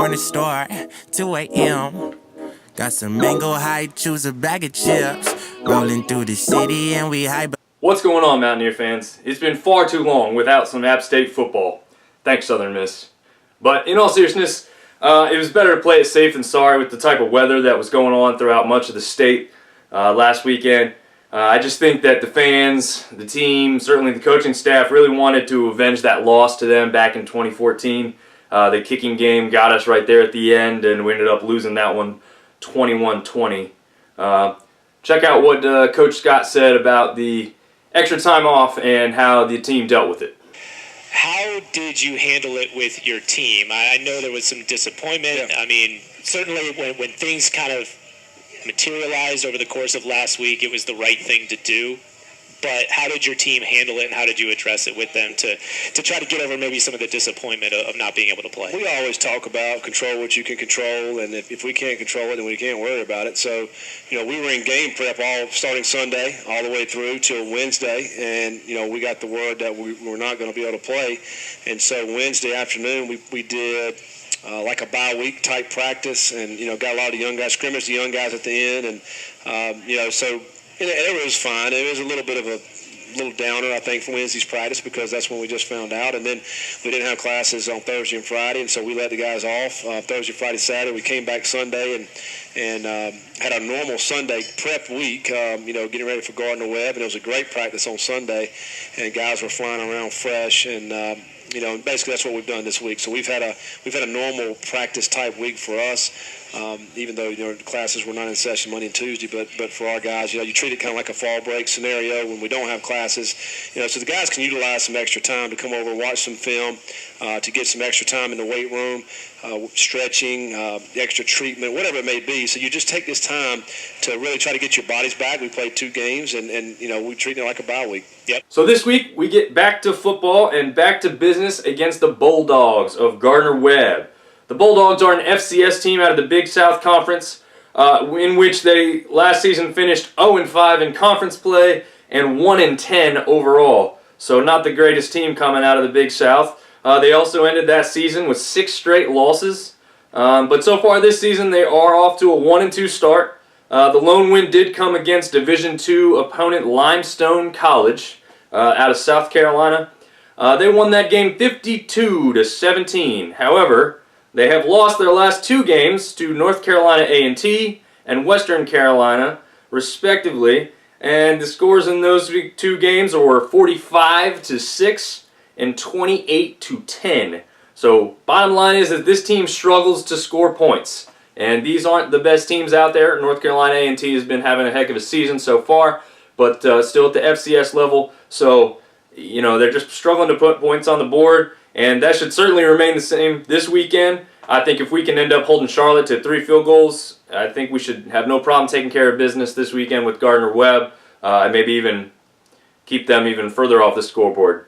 corner store, 2 a.m. Got some mango high, choose a bag of chips. Rolling through the city and we high. What's going on, Mountaineer fans? It's been far too long without some App State football. Thanks, Southern Miss. But in all seriousness, it was better to play it safe than sorry with the type of weather that was going on throughout much of the state last weekend. I just think that the fans, the team, certainly the coaching staff really wanted to avenge that loss to them back in 2014. The kicking game got us right there at the end, and we ended up losing that one 21-20. Check out what Coach Scott said about the extra time off and how the team dealt with it. How did you handle it with your team? I know there was some disappointment. Yeah. I mean, certainly when things kind of materialized over the course of last week, it was the right thing to do. But how did your team handle it, and how did you address it with them to try to get over maybe some of the disappointment of not being able to play? We always talk about control what you can control, and if we can't control it, then we can't worry about it. So, we were in game prep all starting Sunday all the way through till Wednesday, and, we got the word that we were not going to be able to play. And so Wednesday afternoon we did like a bye week type practice, and, got a lot of the young guys, scrimmaged the young guys at the end, and, so it was fine. It was a little bit of a little downer, I think, for Wednesday's practice because that's when we just found out. And then we didn't have classes on Thursday and Friday, and so we let the guys off Thursday, Friday, Saturday. We came back Sunday and had a normal Sunday prep week, getting ready for Gardner Webb. And it was a great practice on Sunday, and guys were flying around fresh. And basically that's what we've done this week. So we've had a normal practice type week for us. Even though the classes were not in session Monday and Tuesday, but for our guys, you treat it kind of like a fall break scenario when we don't have classes. So the guys can utilize some extra time to come over, watch some film, to get some extra time in the weight room, stretching, extra treatment, whatever it may be. So you just take this time to really try to get your bodies back. We played 2 games, and we treat it like a bye week. Yep. So this week we get back to football and back to business against the Bulldogs of Gardner Webb. The Bulldogs are an FCS team out of the Big South Conference, in which they last season finished 0-5 in conference play and 1-10 overall. So not the greatest team coming out of the Big South. They also ended that season with 6 straight losses. But so far this season they are off to a 1-2 start. The lone win did come against Division II opponent Limestone College out of South Carolina. They won that game 52-17. However, they have lost their last 2 games to North Carolina A&T and Western Carolina, respectively. And the scores in those 2 games were 45-6 and 28-10. So bottom line is that this team struggles to score points. And these aren't the best teams out there. North Carolina A&T has been having a heck of a season so far, but still at the FCS level. So, they're just struggling to put points on the board. And that should certainly remain the same this weekend. I think if we can end up holding Charlotte to 3 field goals, I think we should have no problem taking care of business this weekend with Gardner Webb, and maybe even keep them even further off the scoreboard.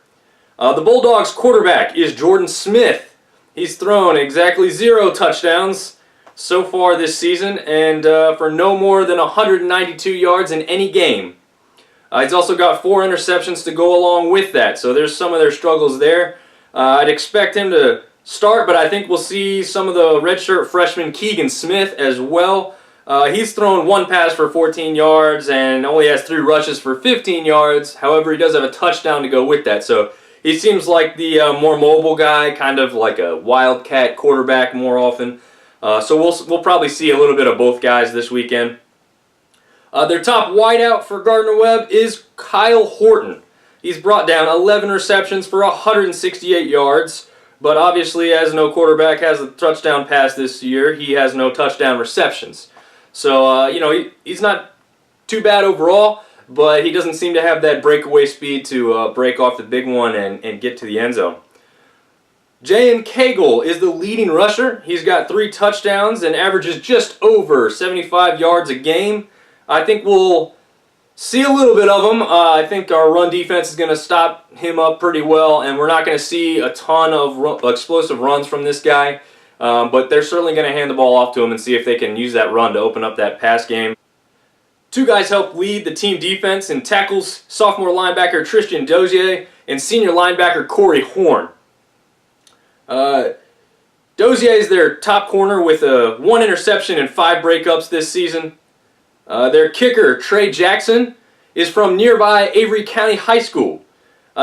The Bulldogs quarterback is Jordan Smith. He's thrown exactly 0 touchdowns so far this season, and for no more than 192 yards in any game. He's also got 4 interceptions to go along with that, so there's some of their struggles there. I'd expect him to start, but I think we'll see some of the redshirt freshman Keegan Smith as well. He's thrown 1 pass for 14 yards and only has 3 rushes for 15 yards. However, he does have a touchdown to go with that. So he seems like the more mobile guy, kind of like a wildcat quarterback more often. So we'll probably see a little bit of both guys this weekend. Their top wideout for Gardner Webb is Kyle Horton. He's brought down 11 receptions for 168 yards, but obviously as no quarterback has a touchdown pass this year, he has no touchdown receptions. So, he's not too bad overall, but he doesn't seem to have that breakaway speed to break off the big one and get to the end zone. Jayen Cagle is the leading rusher. He's got 3 touchdowns and averages just over 75 yards a game. I think we'll see a little bit of him. I think our run defense is going to stop him up pretty well, and we're not going to see a ton of explosive runs from this guy. But they're certainly going to hand the ball off to him and see if they can use that run to open up that pass game. 2 guys help lead the team defense in tackles: sophomore linebacker Tristan Dozier and senior linebacker Corey Horn. Dozier is their top corner with 1 interception and 5 breakups this season. Their kicker, Trey Jackson, is from nearby Avery County High School.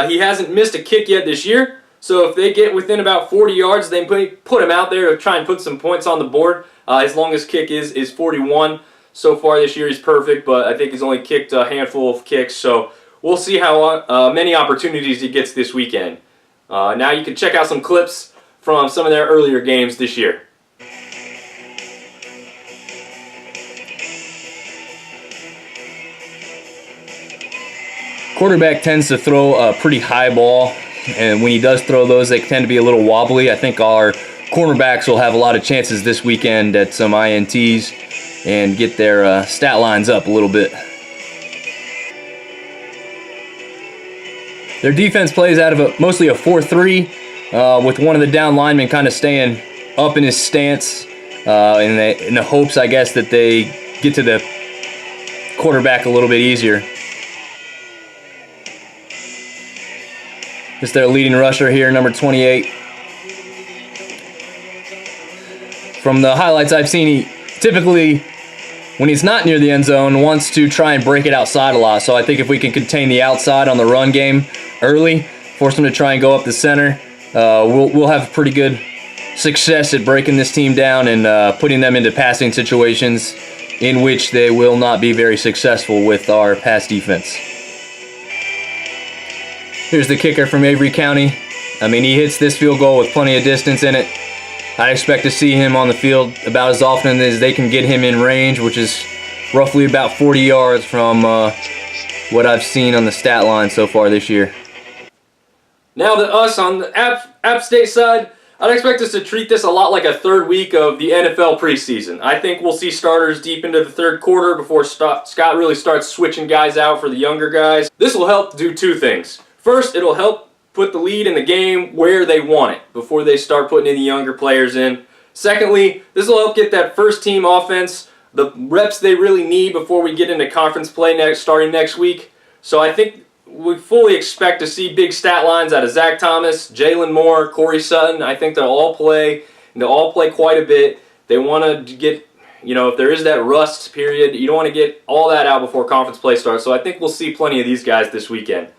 He hasn't missed a kick yet this year, so if they get within about 40 yards, they put him out there to try and put some points on the board. His longest kick is 41. So far this year he's perfect, but I think he's only kicked a handful of kicks, so we'll see how many opportunities he gets this weekend. Now you can check out some clips from some of their earlier games this year. Quarterback tends to throw a pretty high ball, and when he does throw those, they tend to be a little wobbly. I think our cornerbacks will have a lot of chances this weekend at some INTs and get their stat lines up a little bit. Their defense plays out of mostly a 4-3, with one of the down linemen kind of staying up in his stance in the hopes, I guess, that they get to the quarterback a little bit easier. Just their leading rusher here, number 28. From the highlights I've seen, he typically, when he's not near the end zone, wants to try and break it outside a lot. So I think if we can contain the outside on the run game early, force them to try and go up the center, we'll have pretty good success at breaking this team down and putting them into passing situations in which they will not be very successful with our pass defense. Here's the kicker from Avery County. I mean, he hits this field goal with plenty of distance in it. I expect to see him on the field about as often as they can get him in range, which is roughly about 40 yards from what I've seen on the stat line so far this year. Now to us on the App State side, I'd expect us to treat this a lot like a third week of the NFL preseason. I think we'll see starters deep into the third quarter before Scott really starts switching guys out for the younger guys. This will help do 2 things. First, it'll help put the lead in the game where they want it before they start putting any younger players in. Secondly, this will help get that first team offense the reps they really need before we get into conference play starting next week. So I think we fully expect to see big stat lines out of Zach Thomas, Jalen Moore, Corey Sutton. I think they'll all play, and they'll all play quite a bit. They want to get, if there is that rust period, you don't want to get all that out before conference play starts. So I think we'll see plenty of these guys this weekend.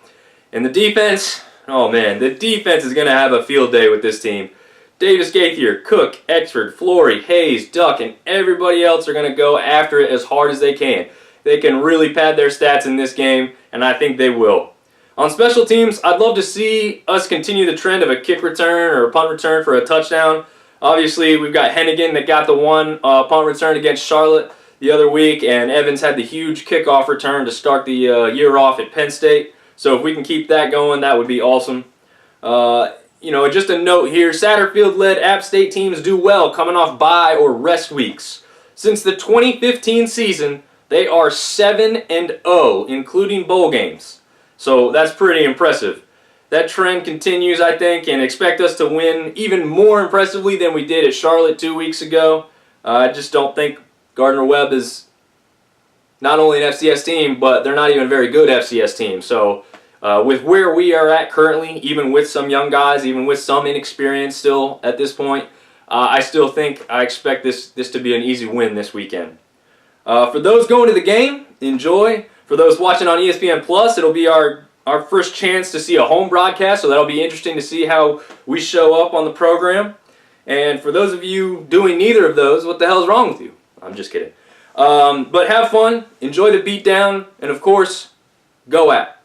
And the defense, oh man, the defense is going to have a field day with this team. Davis Gaither, Cook, Exford, Flory, Hayes, Duck, and everybody else are going to go after it as hard as they can. They can really pad their stats in this game, and I think they will. On special teams, I'd love to see us continue the trend of a kick return or a punt return for a touchdown. Obviously, we've got Hennigan that got the one punt return against Charlotte the other week, and Evans had the huge kickoff return to start the year off at Penn State. So if we can keep that going, that would be awesome. Just a note here, Satterfield-led App State teams do well coming off bye or rest weeks. Since the 2015 season, they are 7-0, including bowl games. So that's pretty impressive. That trend continues, I think, and expect us to win even more impressively than we did at Charlotte 2 weeks ago. I just don't think Gardner Webb is not only an FCS team, but they're not even a very good FCS team. So with where we are at currently, even with some young guys, even with some inexperience still at this point, I expect this to be an easy win this weekend. For those going to the game, enjoy. For those watching on ESPN Plus, it'll be our first chance to see a home broadcast, so that'll be interesting to see how we show up on the program. And for those of you doing neither of those, what the hell is wrong with you? I'm just kidding. But have fun, enjoy the beatdown, and of course, go App.